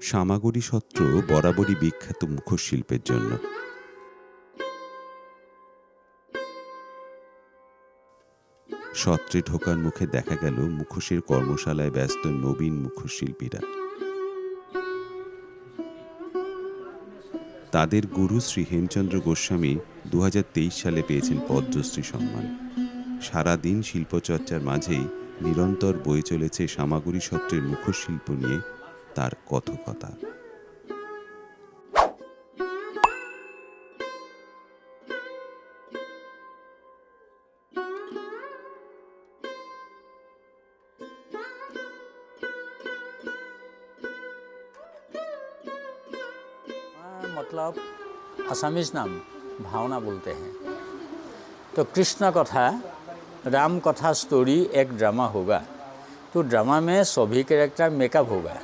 সামাগুড়ি সত্র বরাবরই বিখ্যাত মুখোশ শিল্পের জন্য। সত্রে ঢোকার মুখে দেখা গেল মুখোশের কর্মশালায় ব্যস্ত নবীন মুখোশ শিল্পীরা। তাদের গুরু শ্রী হেমচন্দ্র গোস্বামী 2023 সালে পেয়েছেন পদ্মশ্রী সম্মান। সারাদিন শিল্পচর্চার মাঝেই নিরন্তর বয়ে চলেছে সামাগুড়ি সত্রের মুখোশ শিল্প নিয়ে তার কথকতা। मतलब असमीज नाम भावना बोलते हैं। तो कृष्ण कथा, राम कथा स्टोरी एक ड्रामा होगा, तो ड्रामा में सभी कैरेक्टर मेकअप होगा,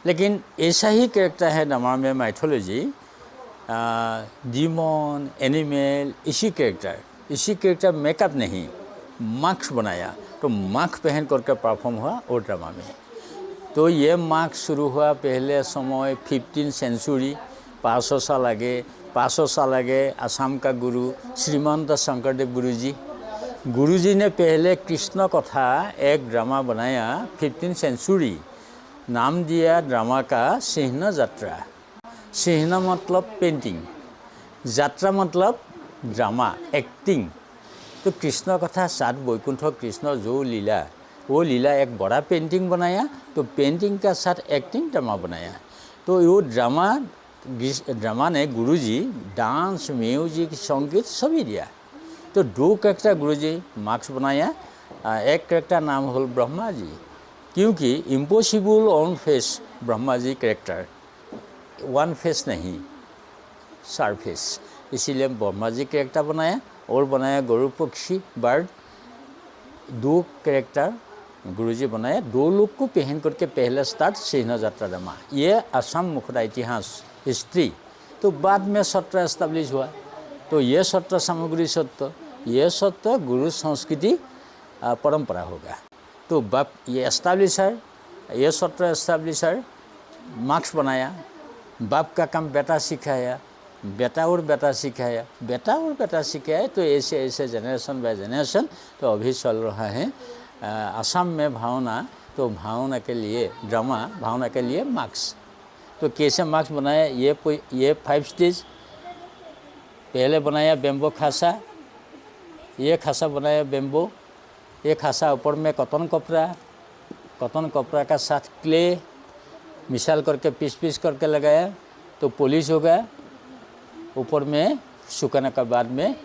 लेकिन ऐसा ही कैरेक्टर है ड्रामा में माइथोलॉजी, डीमन, एनिमल, इसी कैरेक्टर मेकअप नहीं, मास्क बनाया, तो मास्क पहन करके परफॉर्म हुआ वो ड्रामा में। तो ये मास्क शुरू हुआ पहले समय 15 सेंचुरी, 500 साल आगे असम का गुरु श्रीमंत शंकरदेव गुरुजी ने पहले कृष्ण कथा एक ड्रामा बनाया 15 सेंचुरी, नाम दिया ड्रामा का सिंह यात्रा। सिंह मतलब पेंटिंग, यात्रा मतलब ड्रामा एक्टिंग। तो कृष्ण कथा 7 वैकुंठ कृष्ण जो लीला, वो लीला एक बड़ा पेंटिंग बनाया, तो पेंटिंग का साथ एक्टिंग ड्रामा बनाया। तो वो ड्रामा ने गुरुजी डांस, म्यूजिक, संगीत सभी दिया। तो 2 कैरेक्टर गुरुजी मार्क्स बनाया, एक कैरेक्टर नाम हो ब्रह्मा जी, क्योंकि impossible on face Brahma ji character, 1 face नहीं, 4 फेस, इसीलिए ब्रह्मा जी कैरेक्टर बनाया। और बनाया गरुड़ पक्षी बर्ड, 2 कैरेक्टर गुरुजी बनाया, 2 लोग को पहन करके पहले स्टार्ट सिंह यात्रा ड्रामा। ये असम मुखड़ा इतिहास हिस्ट्री। तो बाद में सत्र एस्टाब्लिश हुआ, तो ये सत्र सामग्री सत्य, ये सत्य गुरु संस्कृति परंपरा होगा। तो बाप ये एस्टाब्लिशर, ये सत्र एस्टाब्लिशर मार्क्स बनाया, बाप का काम बेटा सिखाया, बेटा और बेटा सिखाया, बेटा और बेटा सिखाया, तो ऐसे ऐसे जनरेशन बाय जनरेशन तो अभी चल रहा है। असम में भावना, तो भावना के लिए ड्रामा, भावना के लिए मार्क्स। तो कैसे मार्क्स बनाया, ये 5 स्टेज। पहले बनाया बेम्बो खासा, ये खासा बनाया बेम्बो, ये खासा ऊपर में कॉटन कपड़ा का साथ क्ले मिसाल करके पीस करके लगाया, तो पॉलिश हो गया। ऊपर में सुखाने के बाद में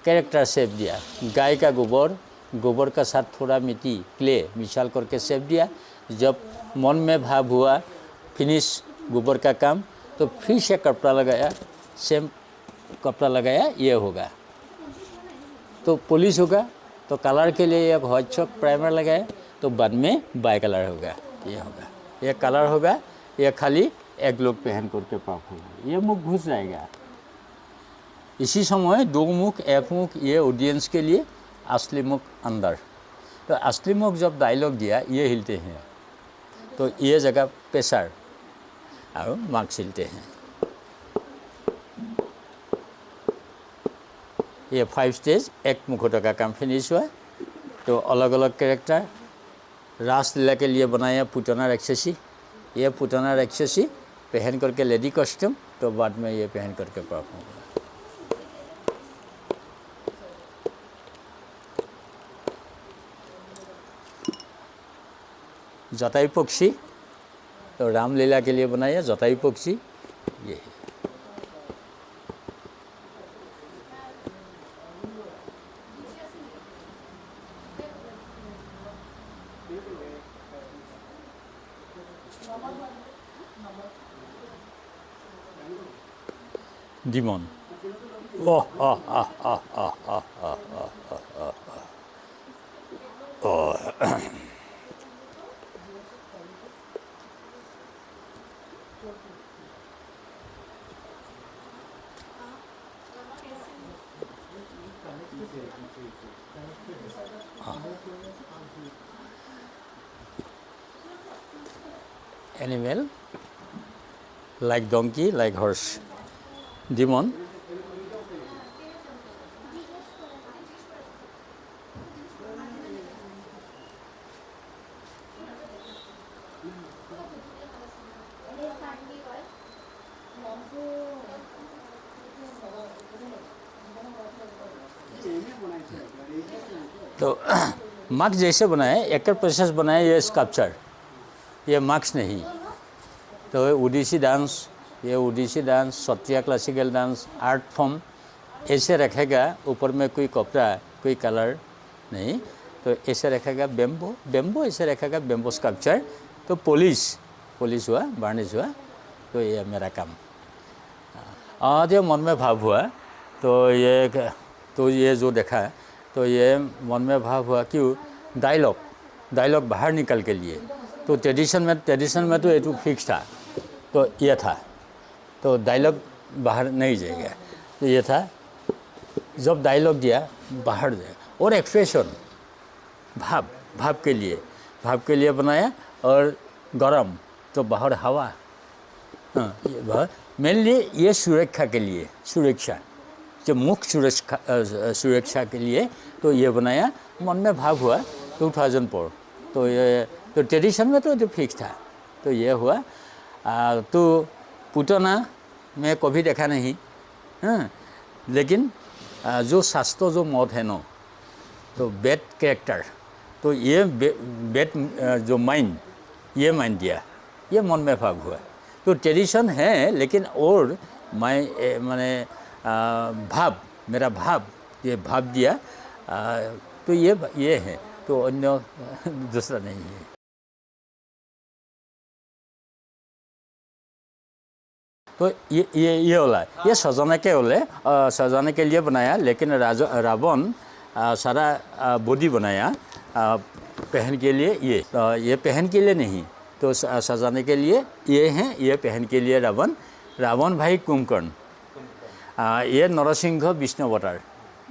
कैरेक्टर शेप दिया, गाय का गोबर का साथ थोड़ा मिट्टी क्ले मिसाल करके शेप दिया। जब मन में भाव हुआ फिनिश गोबर का काम, तो फिर से कपड़ा लगाया, सेम कपड़ा लगाया, ये होगा। तो पॉलिश होगा, तो कलर के लिए एक व्हाइट चॉक प्राइमर लगाया, तो बाद में बाई कलर होगा, ये होगा, ये कलर होगा। ये खाली एक लोग पहन करके पाप होगा, ये मुख घुस जाएगा। इसी समय 2 मुख, एक मुख ये ऑडियंस के लिए, असली मुख अंदर। तो असली मुख जब डायलॉग दिया ये हिलते हैं, तो ये जगह प्रेशर और मार्क्स हिलते हैं। ये 5 स्टेज एक मुखौटा का काम फिनिश हुआ। तो अलग अलग कैरेक्टर रासलीला के लिए बनाया पुतना राक्षसी, ये पुतना राक्षसी पहन करके लेडी कॉस्ट्यूम, तो बाद में ये पहन करके परफॉर्म हुआ। जटायु पक्षी, तो रामलीला के लिए बनाया जटायु पक्षी, ये है। डिमन, ओह आह आह आह आह आह आह आह आह। animal, like donkey, like horse. Demon. तो मार्क्स जैसे बनाए एक प्रोसेस बनाए ये स्कल्पचर, ये मार्क्स नहीं। तो ओडिसी डांस, ये Odissi dance, Sattriya classical dance, art form ऐसे रखेगा, ऊपर में कोई कपड़ा कोई कलर नहीं, तो ऐसे रखेगा बेम्बो, बेम्बो ऐसे रखेगा बेम्बो स्कल्पचर। तो पॉलिश हुआ, वार्निश हुआ, तो ये मेरा काम। जो मन में भाव हुआ तो ये जो देखा तो ये मन में भाव हुआ क्यों डायलॉग बाहर निकल के लिए। तो ट्रेडिशन में तो ये तो फिक्स था, तो ये था, तो डायलॉग बाहर नहीं जाएगा, तो ये था। जब डायलॉग दिया बाहर जाए, और एक्सप्रेशन भाव के लिए बनाया। और गरम तो बाहर हवा, हाँ, मेनली ये सुरक्षा के लिए, जो मुख्य सुरक्षा के लिए तो ये बनाया। मन में भाव हुआ 2004, तो ये तो ट्रेडिशन में तो फिक्स था, तो ये हुआ। तो पुतना मैं कभी देखा नहीं, हाँ, लेकिन जो शास्त्र जो मत है ना, तो बैड कैरेक्टर, तो ये बैड जो माइंड, ये माइंड दिया, ये मन में भाव हुआ। तो ट्रेडिशन है, लेकिन और मैंने मेरा भाव, ये भाव दिया, तो ये है, तो अन्य दूसरा नहीं है। तो ये वाला ये सजाने के लिए बनाया, लेकिन रावण सारा बॉडी बनाया पहन के लिए, ये पहन के लिए नहीं, तो सजाने के लिए ये हैं, ये पहन के लिए रावण भाई कुंभकर्ण, ये नरसिंह विष्णु अवतार,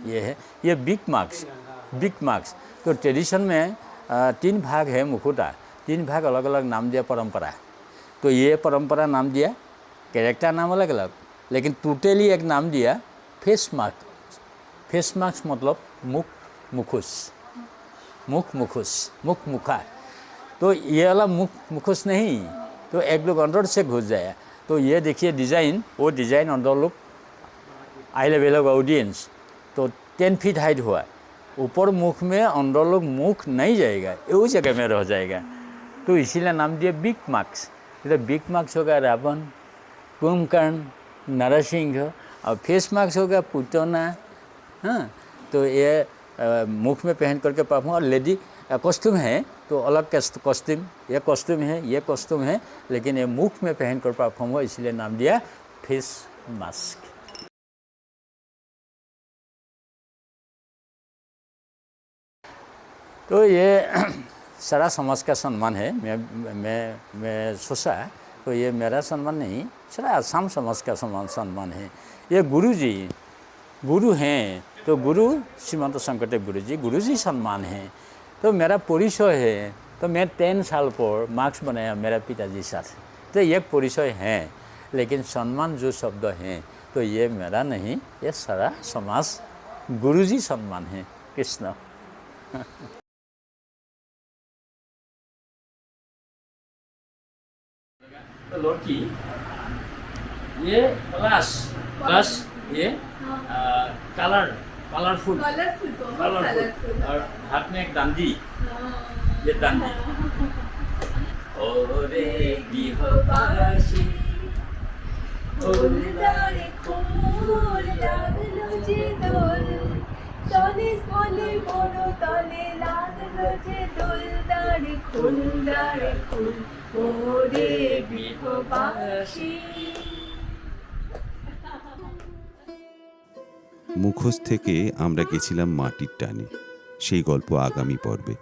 ये है। ये बिग मार्क्स। तो ट्रेडिशन में 3 भाग है मुखौटा, 3 भाग अलग अलग नाम दिया परंपरा। तो ये परंपरा नाम दिया, कैरेक्टर नाम अलग अलग, लेकिन टोटली एक नाम दिया फेस मार्क्स मतलब मुखा। तो ये वाला मुखोश नहीं, तो एक लोग अंदर से घुस जाए। तो ये देखिए डिज़ाइन, वो डिज़ाइन अंदर लोग आई लेवल ऑफ ऑडियंस, तो 10 फीट हाइट हुआ, ऊपर मुख में अंदर लोग मुख नहीं जाएगा, वो जगह में रह जाएगा। तो इसीलिए नाम दिया बिग मार्क्स। तो बिग मार्क्स होगा रावण, कुंभकर्ण, नरसिंह, और फेस मार्क्स होगा पुतना, हाँ। तो ये मुख में पहन करके परफॉर्म, और लेडी कॉस्ट्यूम है तो अलग कॉस्ट्यूम, ये कॉस्ट्यूम है, लेकिन ये मुख में पहन कर परफॉर्म हुआ, इसलिए नाम दिया फेस मास्क। तो ये सारा समाज का सम्मान है। मैं सोचा तो ये मेरा सम्मान नहीं, सारा आसाम समाज का सम्मान है। ये गुरु हैं, तो गुरु श्रीमंत शंकरदेव गुरुजी सम्मान है। तो मेरा परिचय है, तो मैं 10 साल पर मार्क्स बनाया मेरा पिताजी साथ, तो ये परिचय है। लेकिन सम्मान जो शब्द हैं, तो ये मेरा नहीं, ये सारा समाज गुरुजी सम्मान है। कृष्ण। तो लड़की ये प्लस ये कलरफुल और हाथ में एक डांडी, ये डांडी। ओरे बिहबासी ফুলদারে ফুল লাগলো যে দোল, তলে তলে বড় তলে লাগলো যে দোলদারে ফুলদারে ফুল, ওরে বিহবাসী। মুখোশ থেকে আমরা গেছিলাম মাটির টানে, সেই গল্প আগামী পর্বে।